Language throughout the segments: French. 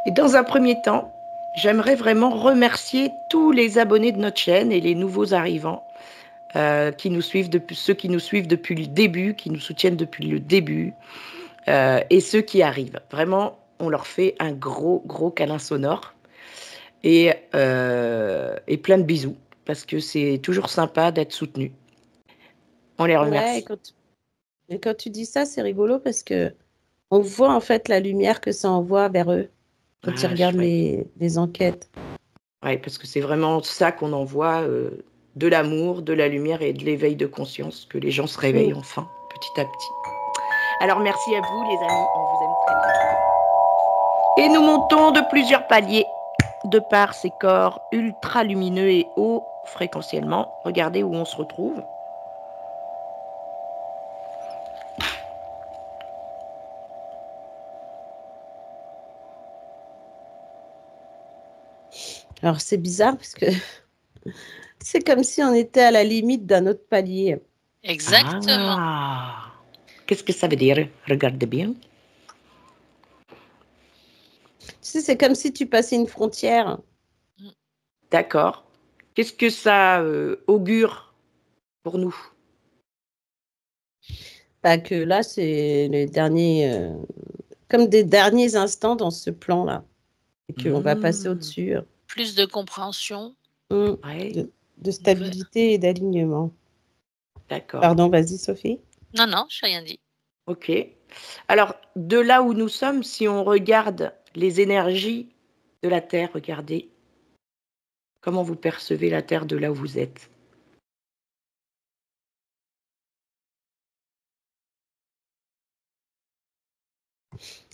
Et dans un premier temps, j'aimerais vraiment remercier tous les abonnés de notre chaîne et les nouveaux arrivants qui nous suivent depuis, ceux qui nous suivent depuis le début, qui nous soutiennent depuis le début, et ceux qui arrivent. Vraiment, on leur fait un gros câlin sonore et plein de bisous parce que c'est toujours sympa d'être soutenu. On les Ouais, remercie. et quand tu dis ça, c'est rigolo parce que on voit en fait la lumière que ça envoie vers eux quand ils regardent les enquêtes. Ouais, parce que c'est vraiment ça qu'on envoie, de l'amour, de la lumière et de l'éveil de conscience, que les gens se réveillent enfin, petit à petit. Alors merci à vous les amis, on vous aime très très fort. Et nous montons de plusieurs paliers de par ces corps ultra lumineux et hauts fréquentiellement. Regardez où on se retrouve. Alors c'est bizarre parce que c'est comme si on était à la limite d'un autre palier. Exactement. Ah, qu'est-ce que ça veut dire? Regardez bien. Tu sais, c'est comme si tu passais une frontière. D'accord. Qu'est-ce que ça augure pour nous? Bah, que là, c'est les derniers, comme des derniers instants dans ce plan-là. Et qu'on va passer au-dessus. Plus de compréhension. Ouais. De stabilité et d'alignement. D'accord. Pardon, vas-y Sophie. Non, je n'ai rien dit. Ok. Alors, de là où nous sommes, si on regarde les énergies de la Terre, regardez comment vous percevez la Terre de là où vous êtes.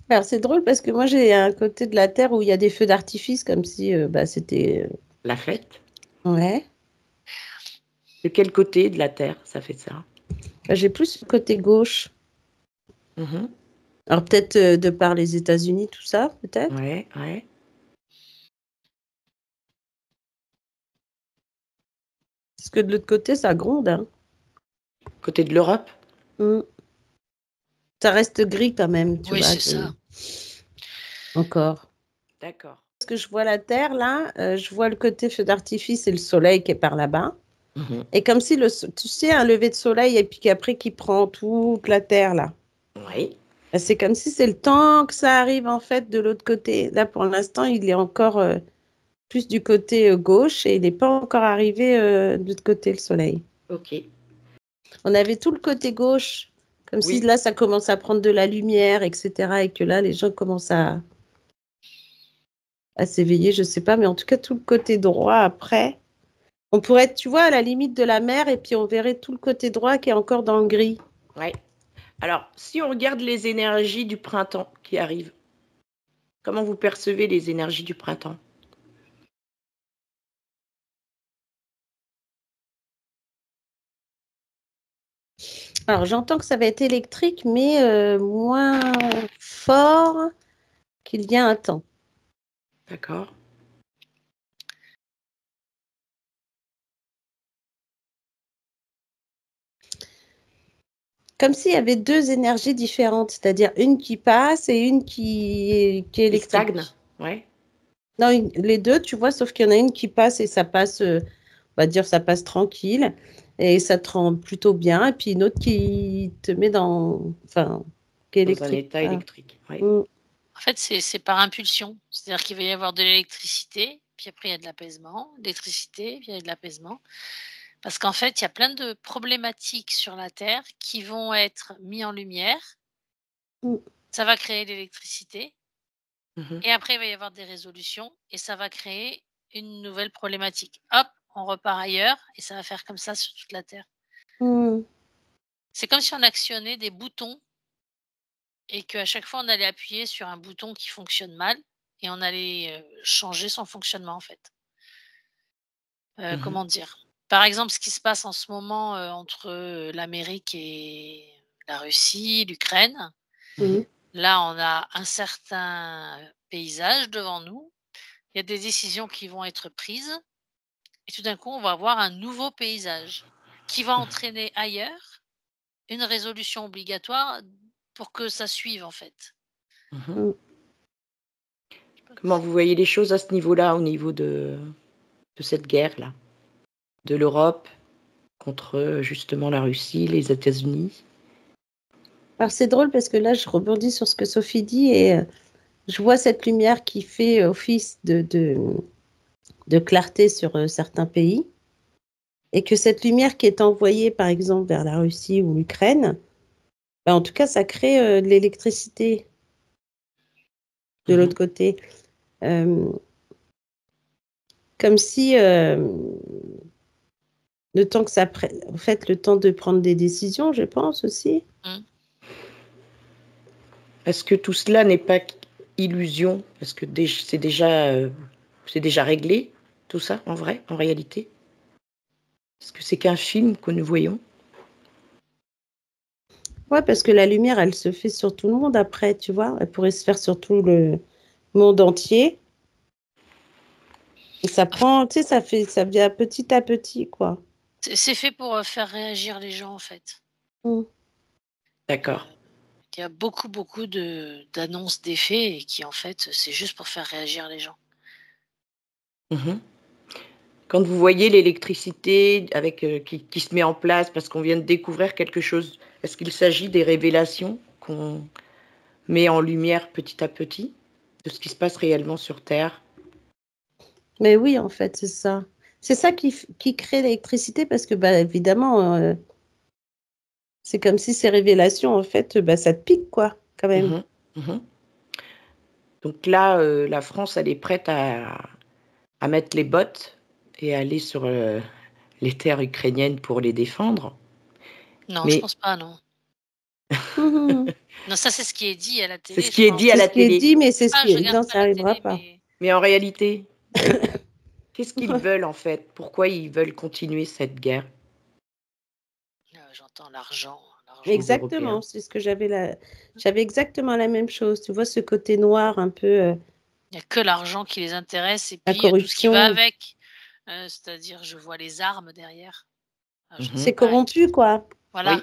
Alors c'est drôle parce que moi j'ai un côté de la Terre où il y a des feux d'artifice comme si c'était... La fête? Ouais. De quel côté de la Terre ça fait ça? Bah, j'ai plus le côté gauche. Alors peut-être de par les États-Unis, tout ça, peut-être. Ouais. Parce que de l'autre côté, ça gronde. Hein. Côté de l'Europe? Ça reste gris quand même, tu vois. Oui, c'est ça. Encore. D'accord. Parce que je vois la Terre, là, je vois le côté feu d'artifice et le soleil qui est par là-bas. Et comme si, tu sais, un lever de soleil et puis qu'après, qui prend toute la Terre, là. Oui. C'est comme si c'est le temps que ça arrive, en fait, de l'autre côté. Là, pour l'instant, il est encore plus du côté gauche et il n'est pas encore arrivé de l'autre côté, le soleil. Ok. On avait tout le côté gauche, comme si là, ça commence à prendre de la lumière, etc. Et que là, les gens commencent à s'éveiller, je ne sais pas. Mais en tout cas, tout le côté droit, après, on pourrait être, tu vois, à la limite de la mer et puis on verrait tout le côté droit qui est encore dans le gris. Ouais. Alors, si on regarde les énergies du printemps qui arrivent, comment vous percevez les énergies du printemps? Alors, j'entends que ça va être électrique, mais moins fort qu'il y a un temps. D'accord. Comme s'il y avait deux énergies différentes, c'est-à-dire une qui passe et une qui est électrique. Qui stagne, ouais. Non, les deux, tu vois, sauf qu'il y en a une qui passe et ça passe, on va dire, ça passe tranquille et ça te rend plutôt bien. Et puis une autre qui te met qui est électrique. Dans un état électrique, ouais. En fait, c'est par impulsion. C'est-à-dire qu'il va y avoir de l'électricité, puis après il y a de l'apaisement, l'électricité, puis il y a de l'apaisement. Parce qu'en fait, il y a plein de problématiques sur la Terre qui vont être mises en lumière. Ça va créer l'électricité. Et après, il va y avoir des résolutions et ça va créer une nouvelle problématique. Hop, on repart ailleurs et ça va faire comme ça sur toute la Terre. C'est comme si on actionnait des boutons et qu'à chaque fois, on allait appuyer sur un bouton qui fonctionne mal et on allait changer son fonctionnement, en fait. Comment dire? Par exemple, ce qui se passe en ce moment entre l'Amérique et la Russie, l'Ukraine. Là, on a un certain paysage devant nous. Il y a des décisions qui vont être prises et tout d'un coup, on va avoir un nouveau paysage qui va entraîner ailleurs une résolution obligatoire pour que ça suive, en fait. Comment vous voyez les choses à ce niveau-là, au niveau de cette guerre-là, de l'Europe contre justement la Russie, les États-Unis? Alors c'est drôle parce que là, je rebondis sur ce que Sophie dit et je vois cette lumière qui fait office de clarté sur certains pays et que cette lumière qui est envoyée, par exemple, vers la Russie ou l'Ukraine, ben, en tout cas, ça crée de l'électricité de l'autre côté. Comme si le temps que ça en fait, le temps de prendre des décisions, je pense aussi. Est-ce que tout cela n'est pas illusion? Est-ce que c'est déjà réglé, tout ça, en vrai, en réalité? Est-ce que c'est qu'un film que nous voyons? Ouais, parce que la lumière, elle se fait sur tout le monde après, tu vois. Elle pourrait se faire sur tout le monde entier. Et ça prend, tu sais, ça vient petit à petit, quoi. C'est fait pour faire réagir les gens, en fait. D'accord. Il y a beaucoup, beaucoup d'annonces d'effets et qui, en fait, c'est juste pour faire réagir les gens. Quand vous voyez l'électricité avec, qui se met en place parce qu'on vient de découvrir quelque chose, est-ce qu'il s'agit des révélations qu'on met en lumière petit à petit de ce qui se passe réellement sur Terre? Mais oui, en fait, c'est ça. C'est ça qui crée l'électricité parce que, bah, évidemment, c'est comme si ces révélations, en fait, bah, ça te pique, quoi, quand même. Donc là, la France, elle est prête à mettre les bottes et aller sur les terres ukrainiennes pour les défendre. Non, Mais je pense pas, non. Non, ça, c'est ce qui est dit à la c'est télé, ce je qui est pense. dit à C'est la ce qui est télé. dit, mais c'est ce qui Je est... regarde Non, pas ça la n'arrivera télé, pas. Mais en réalité, qu'est-ce qu'ils veulent en fait? Pourquoi ils veulent continuer cette guerre, j'entends l'argent. les Exactement, Européens? c'est ce que j'avais exactement la même chose. Tu vois, ce côté noir, un peu Il n'y a que l'argent qui les intéresse et la puis tout ce qui va corruption. avec. C'est-à-dire, je vois les armes derrière. Je ne sais C'est pas. corrompu, quoi. Voilà. Oui,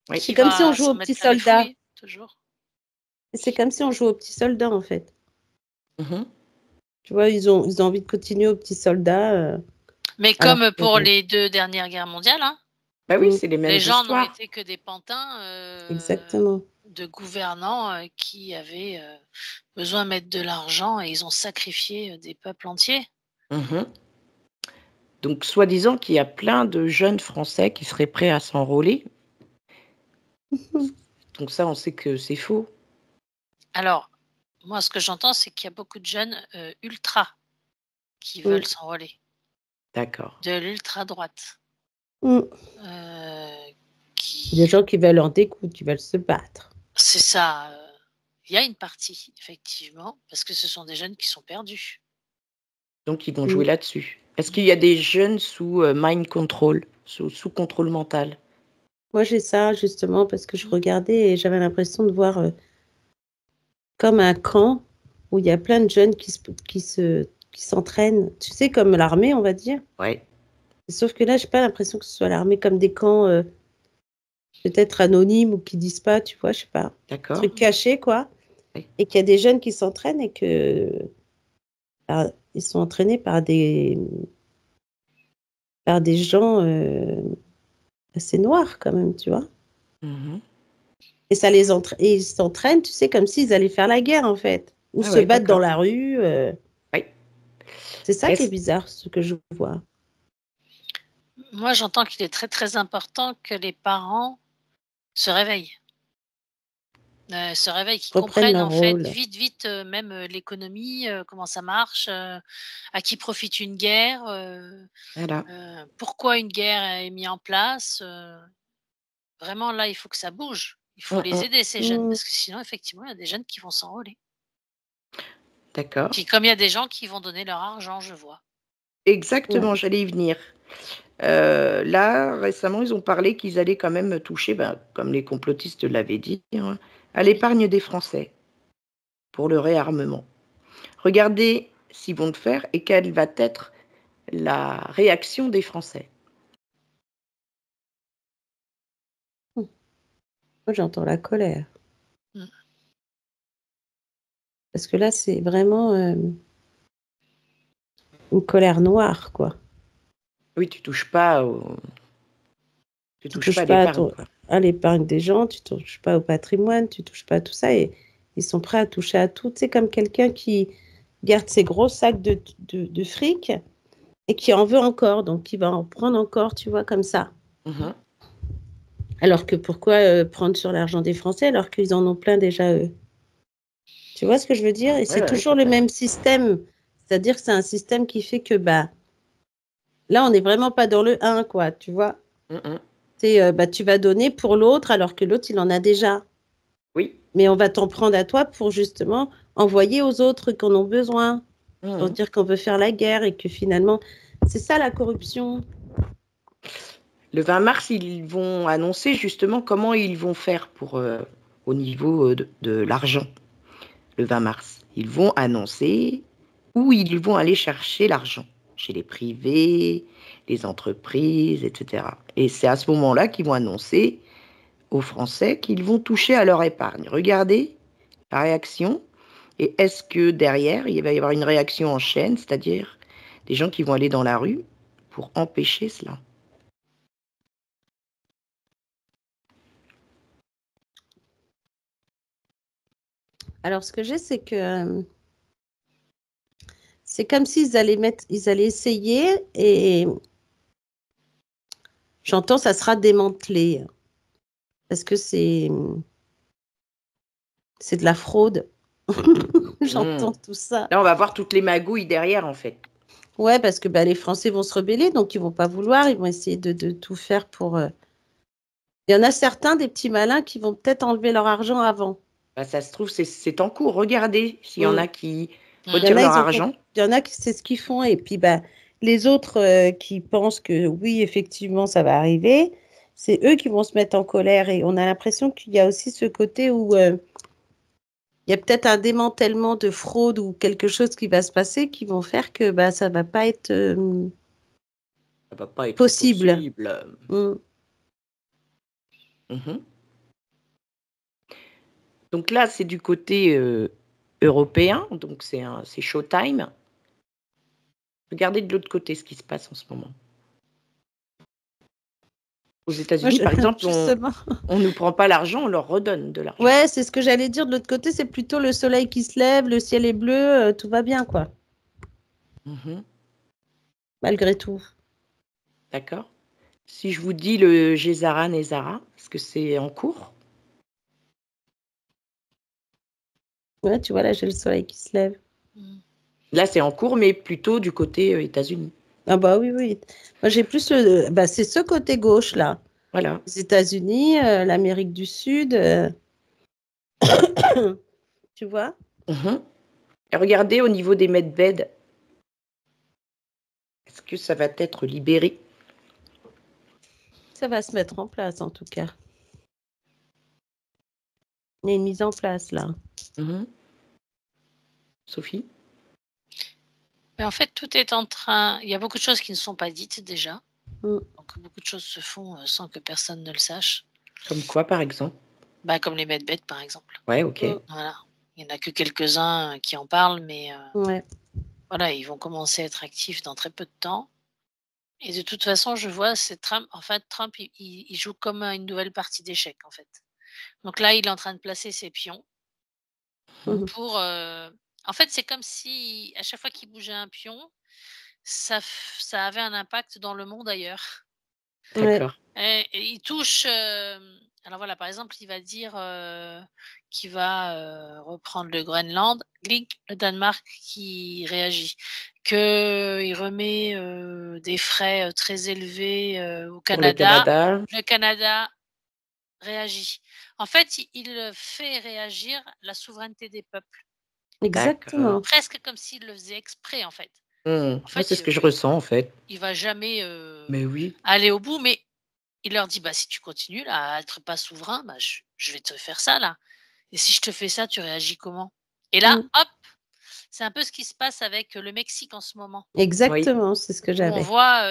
oui. C'est Qui comme si on va jouait s'en aux mettre petits plein les soldats. fouilles, toujours. C'est comme si on jouait aux petits soldats, en fait. Mhm. Tu vois, ils ont envie de continuer aux petits soldats. Mais Alors comme pour que... les 2 dernières guerres mondiales, hein, Bah oui, c'est les mêmes les gens n'ont histoires. été que des pantins Exactement. de gouvernants qui avaient besoin de mettre de l'argent et ils ont sacrifié des peuples entiers. Mhm. Donc, soi-disant qu'il y a plein de jeunes Français qui seraient prêts à s'enrôler. Donc ça, on sait que c'est faux. Alors, moi, ce que j'entends, c'est qu'il y a beaucoup de jeunes ultra qui veulent s'enrôler. D'accord. De l'ultra-droite. Des gens qui veulent en découdre, qui veulent se battre. C'est ça. Il y a une partie, effectivement, parce que ce sont des jeunes qui sont perdus. Donc, ils vont jouer là-dessus. Est-ce qu'il y a des jeunes sous mind control, sous contrôle mental? Moi, j'ai ça, justement, parce que je regardais et j'avais l'impression de voir comme un camp où il y a plein de jeunes qui s'entraînent. Tu sais, comme l'armée, on va dire. Ouais. Sauf que là, j'ai pas l'impression que ce soit l'armée comme des camps peut-être anonymes ou qui disent pas, tu vois, je sais pas. D'accord. Truc caché, quoi. Oui. Et qu'il y a des jeunes qui s'entraînent et que ils sont entraînés par des gens assez noirs quand même, tu vois. Mhm. Et et ils s'entraînent, tu sais, comme s'ils allaient faire la guerre en fait, ou Ah se ouais, battre dans d'accord. la rue. Oui. C'est ça qui est Est-ce bizarre, ce que je vois. Moi, j'entends qu'il est très, très important que les parents se réveillent. Qu'ils Reprennent comprennent leur en fait rôle. vite, vite, même l'économie, comment ça marche, à qui profite une guerre, Voilà. pourquoi une guerre est mise en place. Vraiment, là, il faut que ça bouge. Il faut les aider, ces jeunes, parce que sinon, effectivement, il y a des jeunes qui vont s'enrôler. D'accord. Puis comme il y a des gens qui vont donner leur argent, je vois. Exactement, j'allais y venir. Là, récemment, ils ont parlé qu'ils allaient quand même toucher, ben, comme les complotistes l'avaient dit, hein, à l'épargne des Français pour le réarmement. Regardez s'ils vont le faire et quelle va être la réaction des Français. Moi, j'entends la colère. Parce que là, c'est vraiment une colère noire, quoi. Oui, tu touches pas Tu touches à pas l'épargne, quoi. à l'épargne des gens, tu touches pas au patrimoine, tu touches pas à tout ça. Et ils sont prêts à toucher à tout. C'est comme quelqu'un qui garde ses gros sacs de fric et qui en veut encore. Donc, il va en prendre encore, tu vois, comme ça. Mhm. Alors que pourquoi prendre sur l'argent des Français alors qu'ils en ont plein déjà, eux? Tu vois ce que je veux dire? Et c'est Ouais, toujours tout le à fait. même système. C'est-à-dire que c'est un système qui fait que bah, là, on n'est vraiment pas dans le 1, quoi, tu vois? Mhm. C'est bah, tu vas donner pour l'autre alors que l'autre, il en a déjà. Oui. Mais on va t'en prendre à toi pour justement envoyer aux autres qui en ont besoin, pour Mhm. dire qu'on veut faire la guerre et que finalement, c'est ça la corruption. Le 20 mars, ils vont annoncer justement comment ils vont faire pour au niveau de l'argent. Le 20 mars, ils vont annoncer où ils vont aller chercher l'argent, chez les privés, les entreprises, etc. Et c'est à ce moment-là qu'ils vont annoncer aux Français qu'ils vont toucher à leur épargne. Regardez la réaction. Et est-ce que derrière, il va y avoir une réaction en chaîne, c'est-à-dire des gens qui vont aller dans la rue pour empêcher cela? Alors, ce que j'ai, c'est que c'est comme s'ils allaient ils allaient essayer et j'entends ça sera démantelé parce que c'est de la fraude. Mmh. J'entends tout ça. Là, on va voir toutes les magouilles derrière, en fait. Ouais, parce que bah, les Français vont se rebeller, donc ils vont pas vouloir, ils vont essayer de tout faire pour. Il y en a certains, des petits malins, qui vont peut-être enlever leur argent avant. Bah, ça se trouve, c'est en cours. Regardez s'il y en Mm. a qui Il y en retirent a, leur argent. il y en a qui c'est ce qu'ils font, et puis bah, les autres qui pensent que oui, effectivement, ça va arriver, c'est eux qui vont se mettre en colère, et on a l'impression qu'il y a aussi ce côté où il y a peut-être un démantèlement de fraude ou quelque chose qui va se passer qui vont faire que bah, ça va pas être Ça va pas être possible. possible. Mm. Mhm. Donc là, c'est du côté européen, donc c'est Showtime. Regardez de l'autre côté ce qui se passe en ce moment. Aux Moi, États-Unis, par exemple, justement. on nous prend pas l'argent, on leur redonne de l'argent. Ouais, c'est ce que j'allais dire. De l'autre côté, c'est plutôt le soleil qui se lève, le ciel est bleu, tout va bien, quoi, Mhm. malgré tout. D'accord. Si je vous dis le Gézara Nézara, est-ce que c'est en cours? Ouais, tu vois, là, j'ai le soleil qui se lève. Mm. Là, c'est en cours, mais plutôt du côté États-Unis. Ah bah oui, oui. Moi, j'ai plus bah, c'est ce côté gauche, là. Voilà. Les États-Unis, l'Amérique du Sud, tu vois? Mhm. Et regardez au niveau des medbeds, est-ce que ça va être libéré? Ça va se mettre en place, en tout cas. Il y a une mise en place, là. Mhm. Sophie? Mais en fait, tout est en train. Il y a beaucoup de choses qui ne sont pas dites déjà. Mm. Donc, beaucoup de choses se font sans que personne ne le sache. Comme quoi, par exemple? Bah, comme les medbeds, par exemple. Ouais, ok. Mm. Voilà. Il n'y en a que quelques-uns qui en parlent, mais Ouais. voilà, ils vont commencer à être actifs dans très peu de temps. Et de toute façon, je vois, c'est Trump. En fait, Trump, il joue comme une nouvelle partie d'échecs, en fait. Donc là, il est en train de placer ses pions Mhm. Mhm. pour. En fait, c'est comme si à chaque fois qu'il bougeait un pion, ça avait un impact dans le monde ailleurs. Ouais. D'accord. Et il touche. Alors voilà, par exemple, il va dire qu'il va reprendre le Groenland. Glink, le Danemark qui réagit. Qu'il remet des frais très élevés au Pour le Canada. Canada. Le Canada réagit. En fait, il fait réagir la souveraineté des peuples. D'accord. Exactement. Presque comme s'il le faisait exprès, en fait. En Moi, c'est fait, ce que je ressens, en fait. il va jamais Mais oui. aller au bout, mais il leur dit: «Bah, si tu continues là à être pas souverain, bah, je vais te faire ça là et si je te fais ça, tu réagis comment?» Et là, Mm. hop, c'est un peu ce qui se passe avec le Mexique en ce moment, Oui. Exactement, c'est ce que où on j'avais. voit,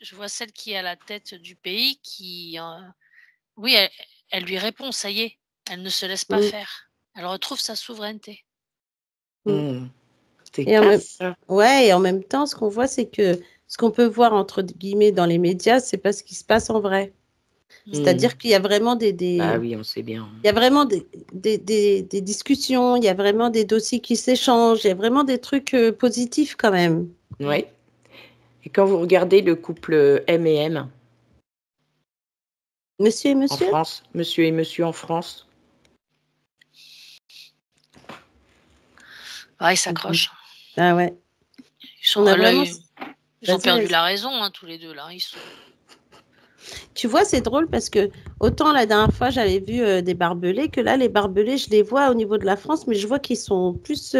je vois celle qui est à la tête du pays qui, oui, elle lui répond, ça y est, elle ne se laisse pas Mm. faire. Elle retrouve sa souveraineté. Hmm. C'est Et en même, classe, ça. ouais, et en même temps, ce qu'on voit, c'est que ce qu'on peut voir entre guillemets dans les médias, c'est pas ce qui se passe en vrai. Hmm. C'est-à-dire qu'il y a vraiment Bah oui, on sait bien. il y a vraiment des discussions, il y a vraiment des dossiers qui s'échangent, il y a vraiment des trucs positifs quand même. Ouais. Et quand vous regardez le couple M et M Monsieur et en monsieur? France, monsieur et monsieur en France, Ouais, ils s'accrochent. Ah ouais. Ils On ont, a là, vraiment. ils ont Vas-y, perdu vas-y. la raison, hein, tous les deux, là. Ils sont... Tu vois, c'est drôle parce que autant la dernière fois j'avais vu des barbelés que là, les barbelés, je les vois au niveau de la France, mais je vois qu'ils sont plus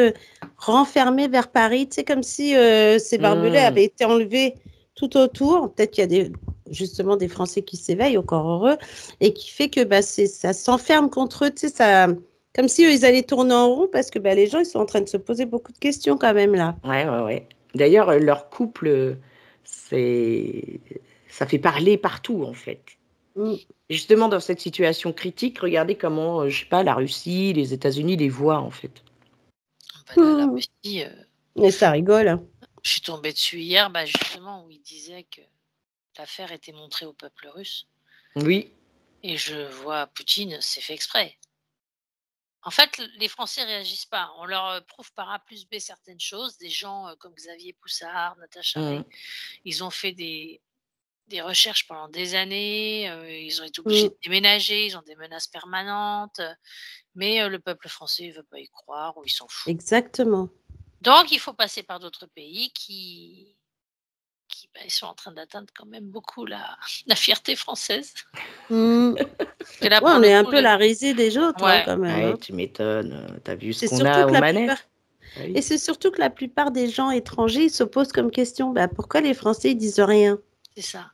renfermés vers Paris. Tu sais, comme si ces barbelés hmm, avaient été enlevés tout autour. Peut-être qu'il y a justement des Français qui s'éveillent, encore heureux, et qui fait que bah, ça s'enferme contre eux. Tu sais, comme si eux, ils allaient tourner en rond parce que bah, les gens, ils sont en train de se poser beaucoup de questions quand même là. ouais, ouais, ouais. D'ailleurs, leur couple, c'est, ça fait parler partout, en fait. Mm. Et justement, dans cette situation critique, regardez comment, je sais pas, la Russie, les États-Unis les voient, en fait. Bah, la Mm. Russie, Et ça rigole, hein. je suis tombée dessus hier, bah, justement, où il disait que l'affaire était montrée au peuple russe. Oui, Et je vois Poutine, c'est fait exprès. En fait, les Français réagissent pas. On leur prouve par A plus B certaines choses. Des gens comme Xavier Poussard, Natacha hmm, Ray, ils ont fait des recherches pendant des années. Ils ont été obligés Mm. de déménager. Ils ont des menaces permanentes. Mais le peuple français ne veut pas y croire ou il s'en fout. Exactement. Donc, il faut passer par d'autres pays qui bah, ils sont en train d'atteindre quand même beaucoup la fierté française. Mm. Et là, Ouais, pour on le est un coup, peu la risée des autres, hein, ouais, quand même, ouais, hein. tu m'étonnes. T'as vu ce C'est qu'on surtout a que aux la plupart, manettes? Ah et oui, c'est surtout que la plupart des gens étrangers ils se posent comme question, bah, pourquoi les Français ils disent rien c'est ça.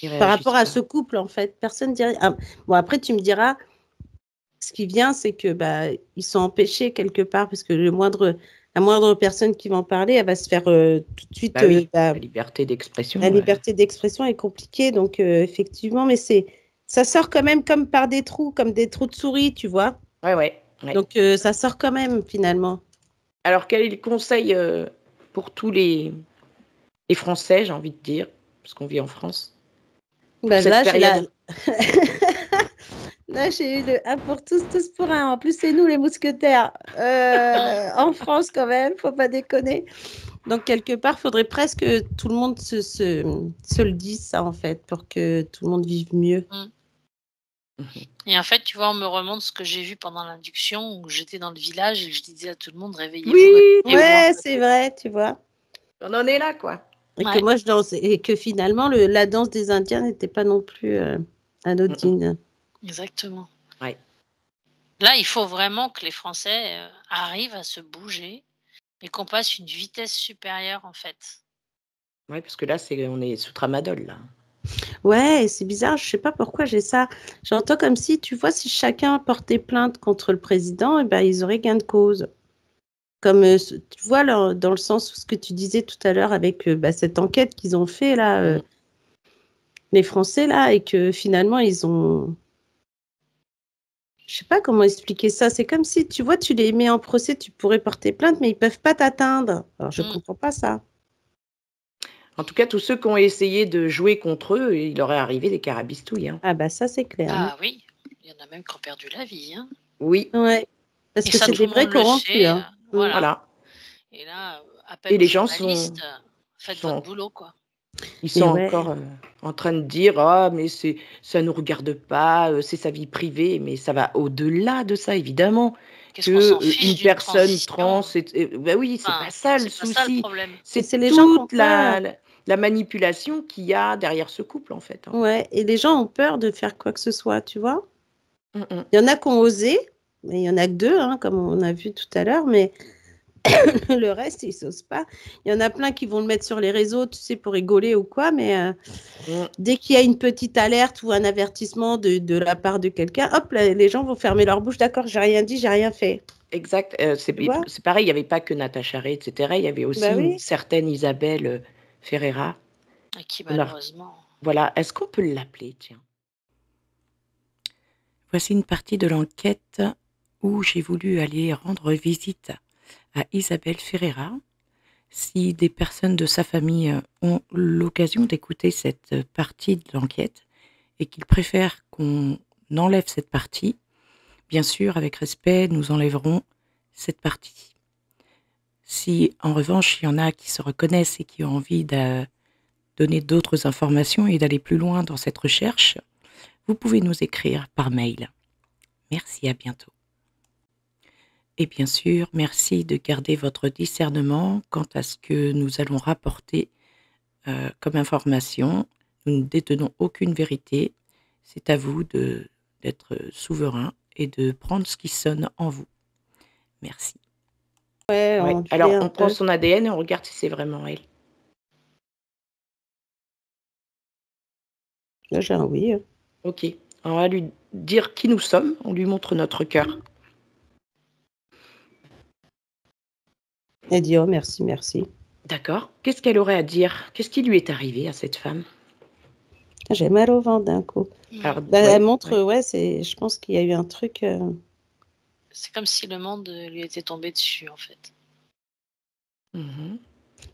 ils par réagissent rapport à pas. ce couple, en fait. Personne dit rien. Ah, bon, après, tu me diras, ce qui vient, c'est que bah, ils sont empêchés quelque part, parce que la moindre personne qui va en parler, elle va se faire tout de suite, Bah oui, bah, la liberté la d'expression. liberté d'expression est compliquée, donc effectivement, mais ça sort quand même comme par des trous, comme des trous de souris, tu vois. Ouais, ouais, ouais. Donc ça sort quand même finalement. Alors, quel est le conseil pour tous les Français, j'ai envie de dire, parce qu'on vit en France, pour Bah, cette là, période? là, j'ai eu le un pour tous, tous pour un. En plus, c'est nous les mousquetaires. En France, quand même, faut pas déconner. Donc, quelque part, il faudrait presque que tout le monde se le dise, ça, en fait, pour que tout le monde vive mieux. Mm. Mhm. Et en fait, tu vois, on me remonte ce que j'ai vu pendant l'induction où j'étais dans le village et je disais à tout le monde, réveillez-vous, Oui, réveillez-vous en Ouais, fait. c'est vrai, tu vois. on en est là, quoi. Et que Ouais, moi, je danse. Et que finalement, la danse des Indiens n'était pas non plus Mhm. anodine. exactement. Ouais. Là, il faut vraiment que les Français arrivent à se bouger et qu'on passe une vitesse supérieure en fait. Ouais, parce que là, on est sous tramadol, là. Ouais, et c'est bizarre, je sais pas pourquoi j'ai ça. J'entends comme si, tu vois, si chacun portait plainte contre le président, eh ben, ils auraient gain de cause. Comme, tu vois, dans le sens où ce que tu disais tout à l'heure avec bah, cette enquête qu'ils ont fait, là, Mhm. les Français, là, et que finalement, ils ont... Je sais pas comment expliquer ça. C'est comme si, tu vois, tu les mets en procès, tu pourrais porter plainte, mais ils peuvent pas t'atteindre. Alors, je Mm. comprends pas ça. En tout cas, tous ceux qui ont essayé de jouer contre eux, il leur est arrivé des carabistouilles, hein. Ah bah ça, c'est clair, hein. Ah oui, il y en a même qui ont perdu la vie, hein. Oui, Ouais, parce Et que ça, c'est tout des le vrais monde le corrompus, sait. hein. Mm. Voilà. voilà. Et là, Et appel aux les gens sont, journalistes, faites votre sont, boulot, quoi. ils sont Mais ouais. encore en train de dire, ah, mais ça nous regarde pas, c'est sa vie privée, mais ça va au-delà de ça, évidemment. Qu'est-ce Que qu'on s'en fiche une d'une personne trans, transition? ben oui, c'est pas Enfin, ça le c'est pas ça le souci. problème. Et c'est C'est les gens qui ont toute peur. la manipulation qu'il y a derrière ce couple, en fait, hein. Ouais, et les gens ont peur de faire quoi que ce soit, tu vois. Mm, mm. Il y en a qui ont osé, mais il y en a que deux, hein, comme on a vu tout à l'heure, mais le reste, ils n'osent pas. Il y en a plein qui vont le mettre sur les réseaux, tu sais, pour rigoler ou quoi, mais Mm. dès qu'il y a une petite alerte ou un avertissement de la part de quelqu'un, hop, là, les gens vont fermer leur bouche. D'accord, j'ai rien dit, j'ai rien fait. Exact. Tu vois? C'est pareil, il n'y avait pas que Natacha Ray, etc. Il y avait aussi Bah une oui. certaine Isabelle Ferreira. Et qui, On a- malheureusement. Voilà, est-ce qu'on peut l'appeler, tiens? Voici une partie de l'enquête où j'ai voulu aller rendre visite à Isabelle Ferreira. Si des personnes de sa famille ont l'occasion d'écouter cette partie de l'enquête et qu'ils préfèrent qu'on enlève cette partie, bien sûr, avec respect, nous enlèverons cette partie. Si, en revanche, il y en a qui se reconnaissent et qui ont envie de donner d'autres informations et d'aller plus loin dans cette recherche, vous pouvez nous écrire par mail. Merci, à bientôt. Et bien sûr, merci de garder votre discernement quant à ce que nous allons rapporter comme information. Nous ne détenons aucune vérité. C'est à vous d'être souverain et de prendre ce qui sonne en vous. Merci. Ouais, Ouais. on Alors, fait un on prend peu. son ADN et on regarde si c'est vraiment elle. Là, j'ai un oui. Ok. On va lui dire qui nous sommes. On lui montre notre cœur. Elle dit oh merci, merci. D'accord. Qu'est-ce qu'elle aurait à dire? Qu'est-ce qui lui est arrivé à cette femme? J'ai mal au ventre d'un coup. Alors, Bah, ouais, elle montre, ouais. ouais, je pense qu'il y a eu un truc. C'est comme si le monde lui était tombé dessus, en fait. Mhm.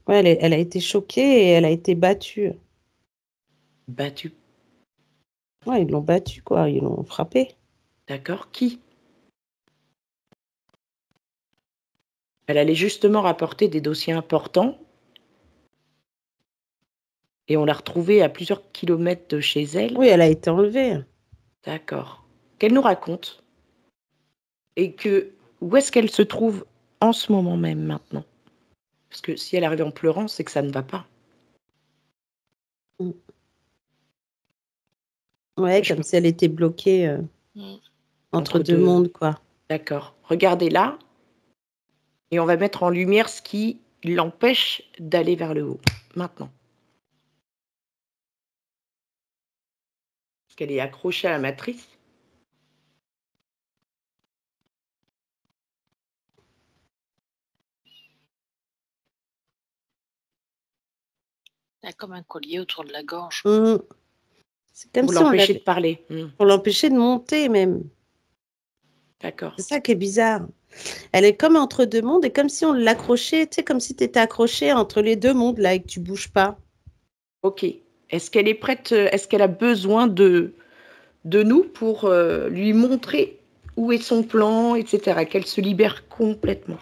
Ouais, elle a été choquée et elle a été battue. Battue. Ouais, ils l'ont battue, quoi. Ils l'ont frappée. D'accord. Qui? Elle allait justement rapporter des dossiers importants et on l'a retrouvée à plusieurs kilomètres de chez elle. Oui, elle a été enlevée. D'accord. Qu'elle nous raconte. Et où est-ce qu'elle se trouve en ce moment même maintenant? Parce que si elle arrive en pleurant, c'est que ça ne va pas. Ouais, comme si elle était bloquée entre deux mondes, quoi. D'accord. Regardez là, et on va mettre en lumière ce qui l'empêche d'aller vers le haut, maintenant. Parce qu'elle est accrochée à la matrice. Elle a comme un collier autour de la gorge. C'est comme Pour si on l'empêcher de l'avait... parler. Pour l'empêcher de monter, même. D'accord. C'est ça qui est bizarre. Elle est comme entre deux mondes et comme si on l'accrochait, tu sais, comme si tu étais accroché entre les deux mondes, là, et que tu bouges pas. Ok. Est-ce qu'elle est prête? Est-ce qu'elle a besoin de nous pour lui montrer où est son plan, etc. Qu'elle se libère complètement?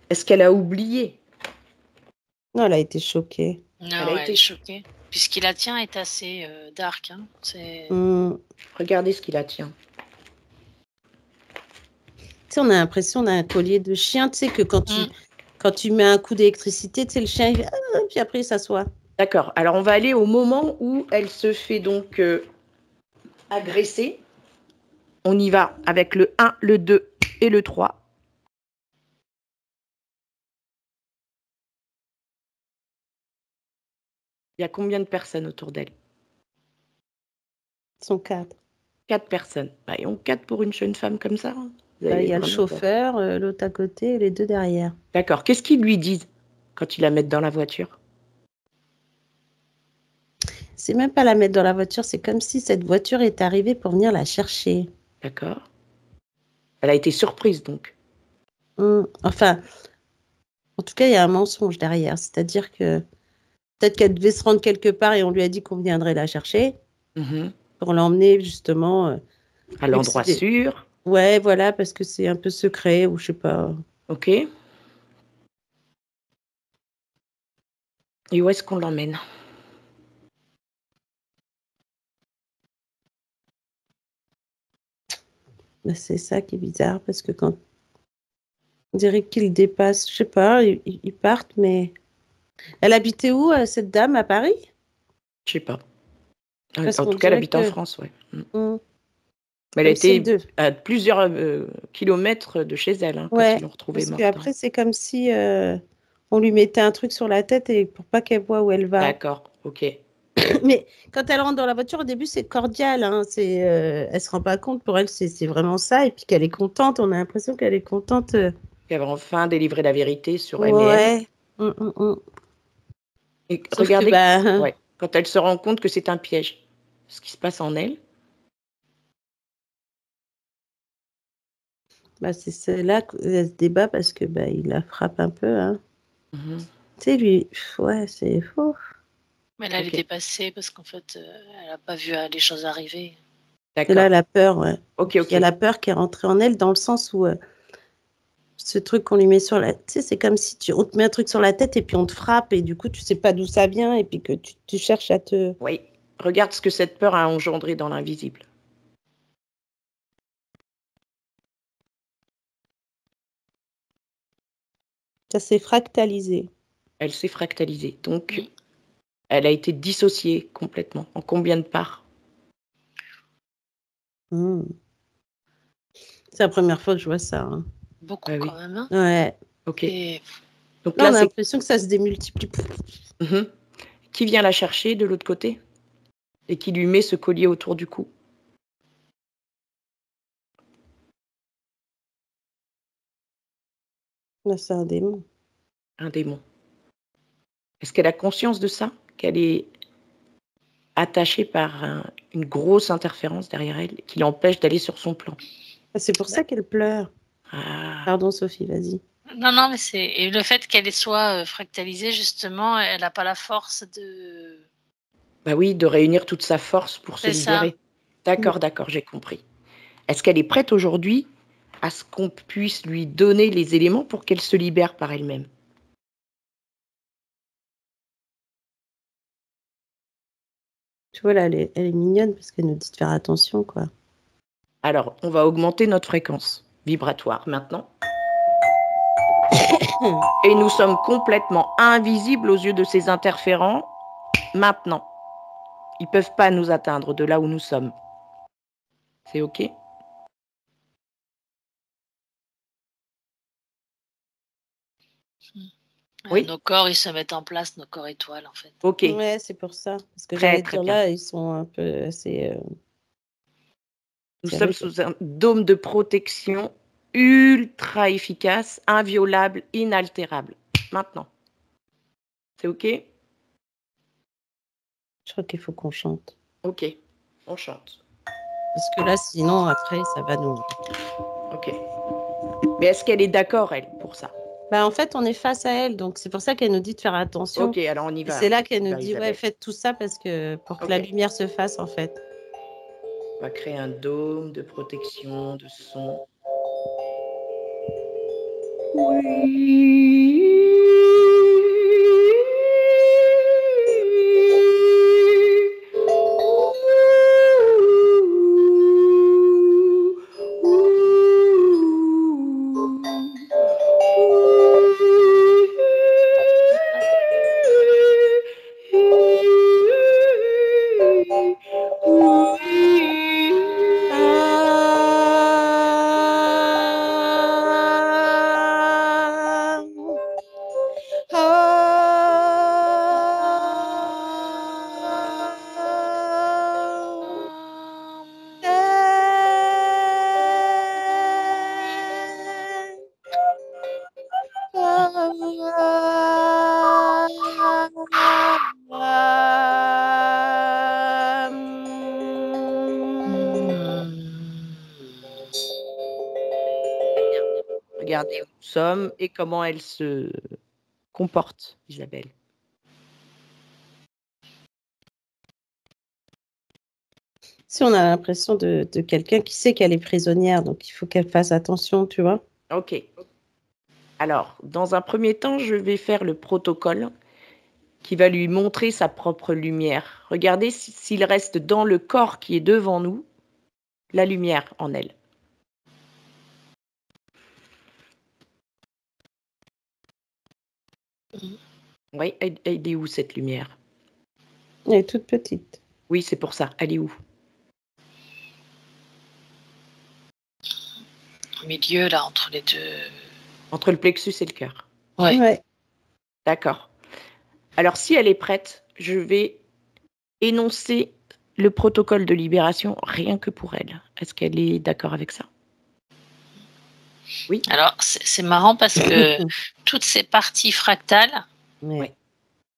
Est-ce qu'elle a oublié? Non, elle a été choquée. Non, elle est choquée. Puis ce qui la tient est assez dark. Hein. Regardez ce qui la tient. Tu sais, on a l'impression d'un collier de chien, tu sais, que quand tu mets un coup d'électricité, tu sais, le chien, il fait, puis après, il s'assoit. D'accord. Alors, on va aller au moment où elle se fait donc agresser. On y va avec le 1, le 2 et le 3. Il y a combien de personnes autour d'elle? Ils sont 4. 4 personnes. Bah, et on 4 pour une jeune femme comme ça. Hein. Il y a le chauffeur, l'autre à côté et les deux derrière. D'accord. Qu'est-ce qu'ils lui disent quand ils la mettent dans la voiture? C'est même pas la mettre dans la voiture, c'est comme si cette voiture est arrivée pour venir la chercher. D'accord. Elle a été surprise donc. Enfin, en tout cas, il y a un mensonge derrière. C'est-à-dire que peut-être qu'elle devait se rendre quelque part et on lui a dit qu'on viendrait la chercher pour l'emmener justement à l'endroit sûr. Ouais, voilà, parce que c'est un peu secret ou je sais pas. Ok. Et où est-ce qu'on l'emmène? Ben, c'est ça qui est bizarre parce que quand on dirait qu'ils dépassent, je sais pas, ils partent, mais elle habitait où cette dame, à Paris? Je sais pas. Parce en tout cas, elle habite en France, ouais. Mais elle était à plusieurs kilomètres de chez elle quand ils l'ont retrouvée morte. Parce qu'après, c'est comme si on lui mettait un truc sur la tête et pour pas qu'elle voie où elle va. D'accord, ok. Mais quand elle rentre dans la voiture, au début, c'est cordial. Hein, elle se rend pas compte. Pour elle, c'est vraiment ça. Et puis qu'elle est contente. On a l'impression qu'elle est contente. Qu'elle va enfin délivrer la vérité sur M&M. Et regardez, quand elle se rend compte que c'est un piège, ce qui se passe en elle. Bah, c'est là qu'elle se débat parce que bah, il la frappe un peu. Hein. Mhm. Tu sais, lui, ouais, c'est faux. Mais là, elle Ok. est dépassée parce qu'en fait, elle n'a pas vu les choses arriver. Et là, D'accord. elle a peur, ouais. Ok, Il y a ok. la peur qui est rentrée en elle dans le sens où ce truc qu'on lui met sur la... Tu sais, c'est comme si on te met un truc sur la tête et puis on te frappe et du coup, tu sais pas d'où ça vient et puis que tu cherches à te... Oui. Regarde ce que cette peur a engendré dans l'invisible. Ça s'est fractalisé. Elle s'est fractalisée. Donc, Oui. elle a été dissociée complètement. En combien de parts? Hmm. C'est la première fois que je vois ça. Hein. Beaucoup Ah oui. quand même. Hein. Ouais. Ok. Et Donc Là, là, on a c'est l'impression que ça se démultiplie. Mhm. Qui vient la chercher de l'autre côté et qui lui met ce collier autour du cou. Là, c'est un démon. Un démon. Est-ce qu'elle a conscience de ça? Qu'elle est attachée par une grosse interférence derrière elle qui l'empêche d'aller sur son plan? Ah, c'est pour ça qu'elle pleure. Ah, Pardon, Sophie, vas-y. non, mais c'est et le fait qu'elle soit fractalisée justement, elle n'a pas la force de. bah oui, de réunir toute sa force pour se C'est ça. libérer. D'accord, j'ai compris. Est-ce qu'elle est prête aujourd'hui à ce qu'on puisse lui donner les éléments pour qu'elle se libère par elle-même? Tu vois, là, elle est mignonne parce qu'elle nous dit de faire attention, quoi. Alors, on va augmenter notre fréquence vibratoire maintenant. Et nous sommes complètement invisibles aux yeux de ces interférents maintenant. Ils ne peuvent pas nous atteindre de là où nous sommes. C'est OK? Oui. Nos corps, ils se mettent en place, nos corps étoiles en fait. OK. Ouais, c'est pour ça. Parce que Très, j'allais très dire bien. là, ils sont un peu assez... Nous serrés, sommes sous un dôme de protection ultra efficace, inviolable, inaltérable. Maintenant. C'est OK? Je crois qu'il faut qu'on chante. OK. On chante. Parce que là, sinon, après, ça va nous... OK. Mais est-ce qu'elle est d'accord, elle, pour ça? Bah, en fait, on est face à elle, donc c'est pour ça qu'elle nous dit de faire attention. OK, alors on y Et va. c'est là qu'elle nous Vers dit, ouais, Isabelle. faites tout ça parce que pour que Ok. la lumière se fasse, en fait. On va créer un dôme de protection, de son. Regardez où nous sommes et comment elle se comporte, Isabelle. Si on a l'impression de quelqu'un qui sait qu'elle est prisonnière, donc il faut qu'elle fasse attention, tu vois. OK. Alors, dans un premier temps, je vais faire le protocole qui va lui montrer sa propre lumière. Regardez s'il reste dans le corps qui est devant nous, la lumière en elle. Oui, elle est où cette lumière? Elle est toute petite. Oui, c'est pour ça. Elle est où? Au milieu, là, entre les deux. Entre le plexus et le cœur. Ouais. D'accord. Alors, si elle est prête, je vais énoncer le protocole de libération rien que pour elle. Est-ce qu'elle est d'accord avec ça? Oui. Alors, c'est marrant parce que toutes ces parties fractales, Ouais.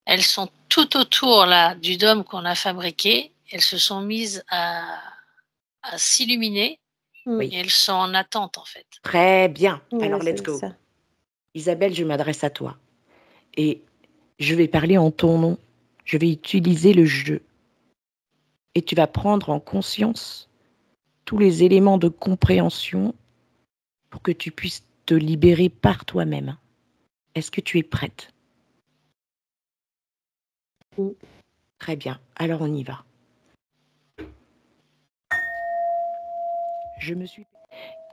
elles sont tout autour là, du dôme qu'on a fabriqué. Elles se sont mises à s'illuminer Oui. Et elles sont en attente, en fait. Très bien. Ouais, Alors, let's c'est go. ça. Isabelle, je m'adresse à toi. Et je vais parler en ton nom. Je vais utiliser le jeu. Et tu vas prendre en conscience tous les éléments de compréhension pour que tu puisses te libérer par toi-même. Est-ce que tu es prête? Mm. Très bien. Alors, on y va.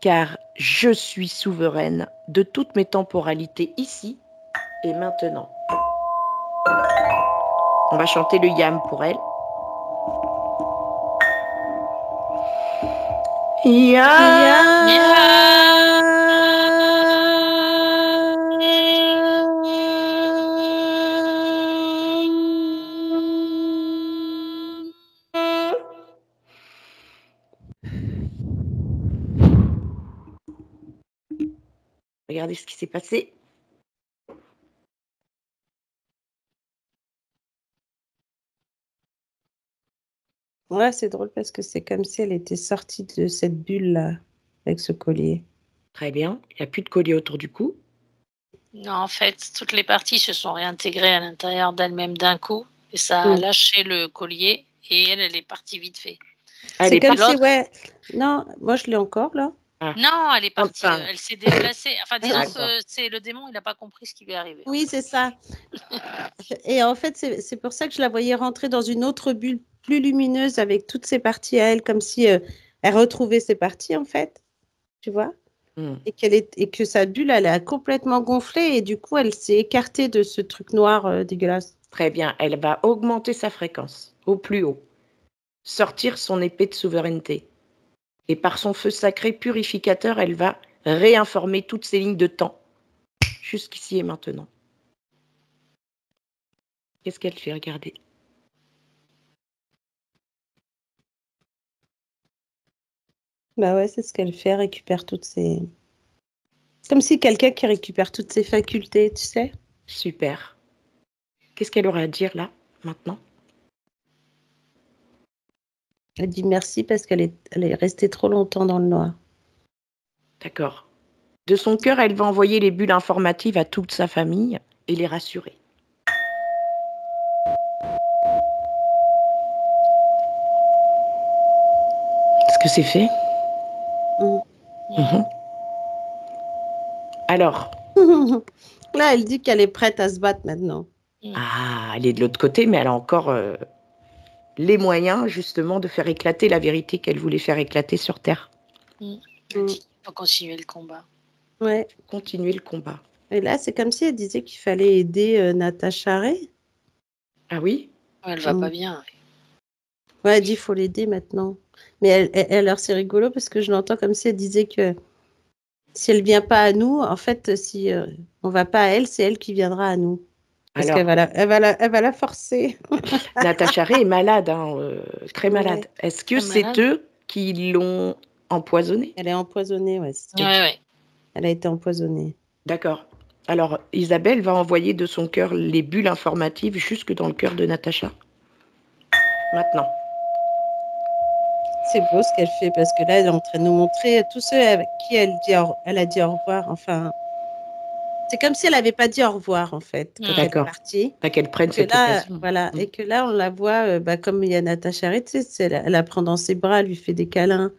Car je suis souveraine de toutes mes temporalités ici et maintenant. On va chanter le yam pour elle. Regardez ce qui s'est passé. Ouais, c'est drôle parce que c'est comme si elle était sortie de cette bulle-là, avec ce collier. Très bien. Il n'y a plus de collier autour du cou. Non, en fait, toutes les parties se sont réintégrées à l'intérieur d'elles-mêmes d'un coup. Et ça a lâché le collier. Et elle est partie vite fait. C'est comme si, ouais. Non, moi, je l'ai encore, là. Non, elle est partie. Elle s'est déplacée. Enfin, disons que c'est le démon, il n'a pas compris ce qui lui est arrivé. Oui, c'est ça. Et en fait, c'est pour ça que je la voyais rentrer dans une autre bulle plus lumineuse avec toutes ses parties à elle, comme si elle retrouvait ses parties, en fait. Tu vois? Et que sa bulle, elle a complètement gonflé et du coup, elle s'est écartée de ce truc noir dégueulasse. Très bien. Elle va augmenter sa fréquence au plus haut. Sortir son épée de souveraineté. Et par son feu sacré purificateur, elle va réinformer toutes ces lignes de temps. Jusqu'ici et maintenant. Qu'est-ce qu'elle fait? Regardez. Bah ouais, c'est ce qu'elle fait, elle récupère toutes ses... C'est comme si quelqu'un qui récupère toutes ses facultés, tu sais. Super. Qu'est-ce qu'elle aura à dire là, maintenant? Elle dit merci parce qu'elle est restée trop longtemps dans le noir. D'accord. De son cœur, elle va envoyer les bulles informatives à toute sa famille et les rassurer. Est-ce que c'est fait? Alors. Là, elle dit qu'elle est prête à se battre maintenant. Ah, elle est de l'autre côté, mais elle a encore les moyens, justement, de faire éclater la vérité qu'elle voulait faire éclater sur Terre. Elle dit qu'il faut continuer le combat. Ouais. Continuer le combat. Et là, c'est comme si elle disait qu'il fallait aider Natacha Ray. Ah oui? Elle va pas bien. Ouais, elle dit qu'il faut l'aider maintenant. Mais alors, c'est rigolo parce que je l'entends comme si elle disait que si elle vient pas à nous, en fait, si on va pas à elle, c'est elle qui viendra à nous. Parce qu'elle va la forcer. Natacha Ray est malade, très malade. Est-ce que c'est eux qui l'ont empoisonnée? Elle est empoisonnée, ouais. Ouais. Elle a été empoisonnée. D'accord. Alors, Isabelle va envoyer de son cœur les bulles informatives jusque dans le cœur de Natacha. Maintenant. C'est beau ce qu'elle fait parce que là, elle est en train de nous montrer tous ceux avec qui elle a dit au revoir. Enfin, c'est comme si elle n'avait pas dit au revoir, en fait, quand elle est partie. Pas qu'elle prenne cette occasion. Voilà. Et que là, on la voit, comme il y a Natacha Ray, tu sais, elle la prend dans ses bras, elle lui fait des câlins.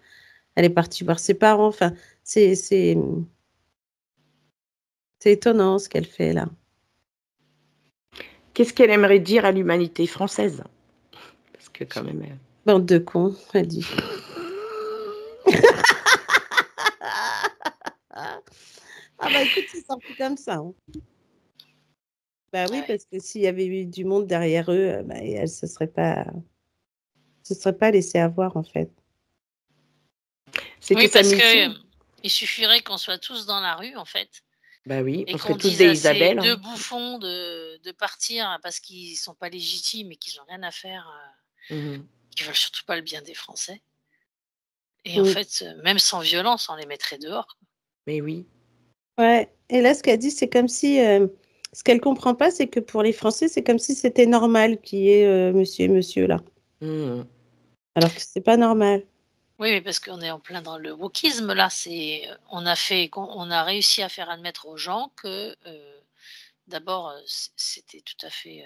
Elle est partie voir ses parents. Enfin, c'est étonnant ce qu'elle fait là. Qu'est-ce qu'elle aimerait dire à l'humanité française? Parce que quand même... Bande de cons, elle dit. Ah bah écoute, c'est sorti comme ça. Hein. Bah oui, parce que s'il y avait eu du monde derrière eux, elle ne se serait pas laissée avoir en fait. Oui, parce qu'il suffirait qu'on soit tous dans la rue en fait. Bah oui, et on serait qu'on tous dise des à Isabelle. Ces deux bouffons de partir parce qu'ils ne sont pas légitimes et qu'ils n'ont rien à faire, qu'ils ne veulent surtout pas le bien des Français. Et en fait, même sans violence, on les mettrait dehors. Mais oui. Ouais, et là, ce qu'elle dit, c'est comme si... ce qu'elle ne comprend pas, c'est que pour les Français, c'est comme si c'était normal qu'il y ait monsieur et monsieur là. Alors que c'est pas normal. Oui, mais parce qu'on est en plein dans le wokisme là. On a réussi à faire admettre aux gens que d'abord c'était tout à fait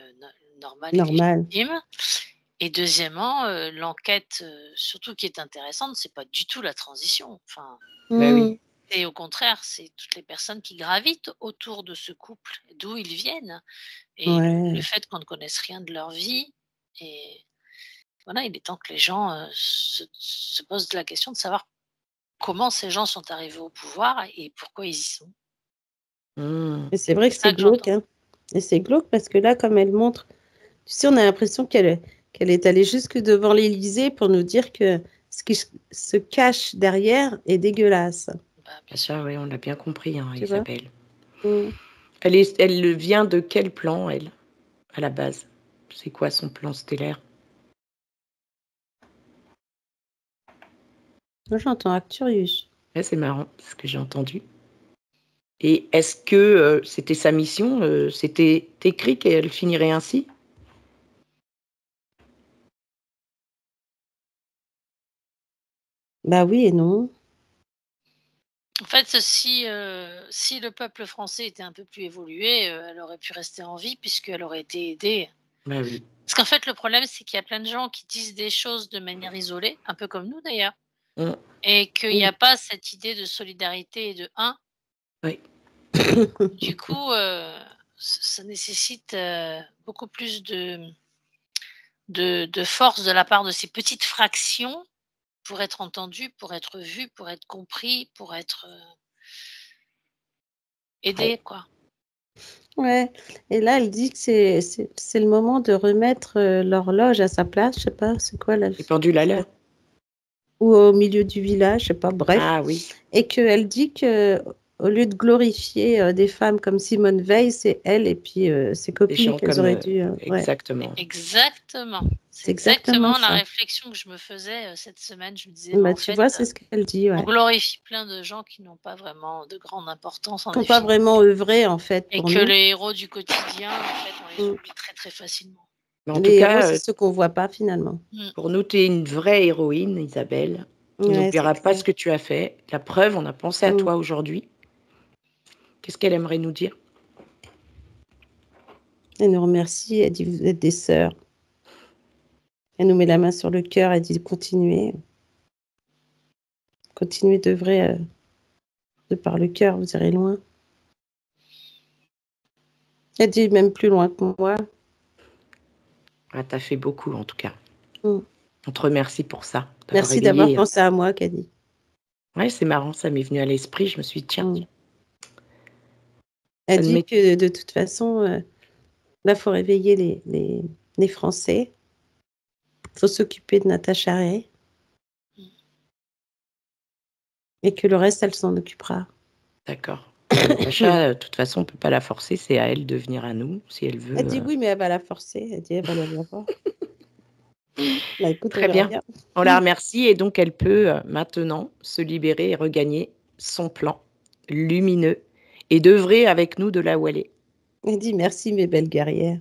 normal et Normal. légitime. Et deuxièmement, l'enquête, surtout qui est intéressante, c'est pas du tout la transition. Enfin, Bah oui. et au contraire, c'est toutes les personnes qui gravitent autour de ce couple, d'où ils viennent, et le Ouais. fait qu'on ne connaisse rien de leur vie. Et voilà, il est temps que les gens se posent la question de savoir comment ces gens sont arrivés au pouvoir et pourquoi ils y sont. Mmh. Et c'est vrai que C'est ça c'est que j'entends. glauque, hein. Et c'est glauque parce que là, comme elle montre, tu sais, on a l'impression qu'elle est allée jusque devant l'Élysée pour nous dire que ce qui se cache derrière est dégueulasse. Bah, bien Bah sûr. ça, oui, on l'a bien compris, hein, Tu vois? Isabelle. Mm. Elle vient de quel plan, elle, à la base? C'est quoi son plan stellaire? Moi, j'entends Arcturus. Ouais, c'est marrant, c'est ce que j'ai entendu. Et est-ce que c'était sa mission? C'était écrit qu'elle finirait ainsi? Bah oui et non. En fait, si le peuple français était un peu plus évolué, elle aurait pu rester en vie puisqu'elle aurait été aidée. Bah oui. Parce qu'en fait, le problème, c'est qu'il y a plein de gens qui disent des choses de manière isolée, un peu comme nous d'ailleurs, Mmh. et qu'il n'y Mm. a pas cette idée de solidarité et de un. Oui. Du coup, ça nécessite beaucoup plus de force de la part de ces petites fractions pour être entendues, pour être vues, pour être compris, pour être Ouais. aidées, quoi. Ouais. Et là, elle dit que c'est le moment de remettre l'horloge à sa place. Je sais pas, c'est quoi là? Les pendules à l'heure? Ou au milieu du village, je sais pas, bref. Ah oui. Et qu'elle dit que au lieu de glorifier des femmes comme Simone Veil, c'est elle et puis ses Des copines gens qu'elles comme auraient dû. Ouais, exactement. Exactement. C'est c'est exactement exactement la ça. réflexion que je me faisais cette semaine. Je me disais, mais Bah, en tu fait, vois, c'est ce qu'elle dit, on ouais. glorifie plein de gens qui n'ont pas vraiment de grande importance en Qui n'ont pas définitive. vraiment œuvré, en fait, Et pour que nous. les héros du quotidien, en fait, on les Mm. oublie très très facilement. Mais en tout Les héros, cas, c'est ceux qu'on voit pas finalement. pour nous, tu es une vraie héroïne, Isabelle. On Ouais, c'est n'oubliera pas ce clair. que tu as fait. La preuve, on a pensé à Mm. toi aujourd'hui. Qu'est-ce qu'elle aimerait nous dire? Elle nous remercie, elle dit vous êtes des sœurs. Elle nous met la main sur le cœur, elle dit continuez. Continuez d'œuvrer de par le cœur, vous irez loin. Elle dit même plus loin que moi. Ah, tu as fait beaucoup, en tout cas. Mm. On te remercie pour ça, d'avoir Merci d'avoir éveillé. pensé à moi, Caddy. Ouais, c'est marrant, ça m'est venu à l'esprit. Je me suis dit, tiens, Mm. ça Elle ne dit m'est... que de toute façon, là, il faut réveiller les Français. Il faut s'occuper de Natacha Ray. Et que le reste, elle s'en occupera. D'accord. Natacha, de toute façon, on ne peut pas la forcer. C'est à elle de venir à nous, si elle veut. Elle dit oui, mais elle va la forcer. Elle dit elle va la voir. Bah écoute, on Très verra bien. bien. On la remercie et donc elle peut maintenant se libérer et regagner son plan lumineux et d'œuvrer avec nous de là où elle est. Elle dit merci, mes belles guerrières.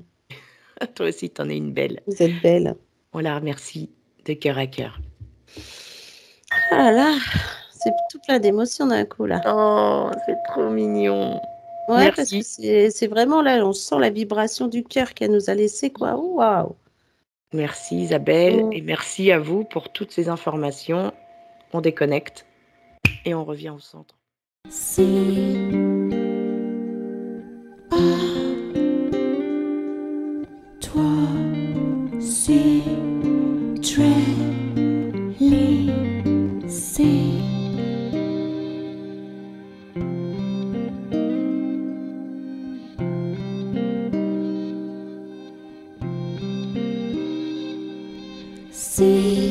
Toi aussi, t'en es une belle. Vous êtes belles. On la remercie de cœur à cœur. Ah là là, c'est tout plein d'émotions d'un coup là. Oh, c'est trop mignon. Ouais, parce que Merci. c'est vraiment là, on sent la vibration du cœur qu'elle nous a laissé, quoi. Waouh! Merci Isabelle Mm. et merci à vous pour toutes ces informations. On déconnecte et on revient au centre. Si, toi, c'est très laissé. Si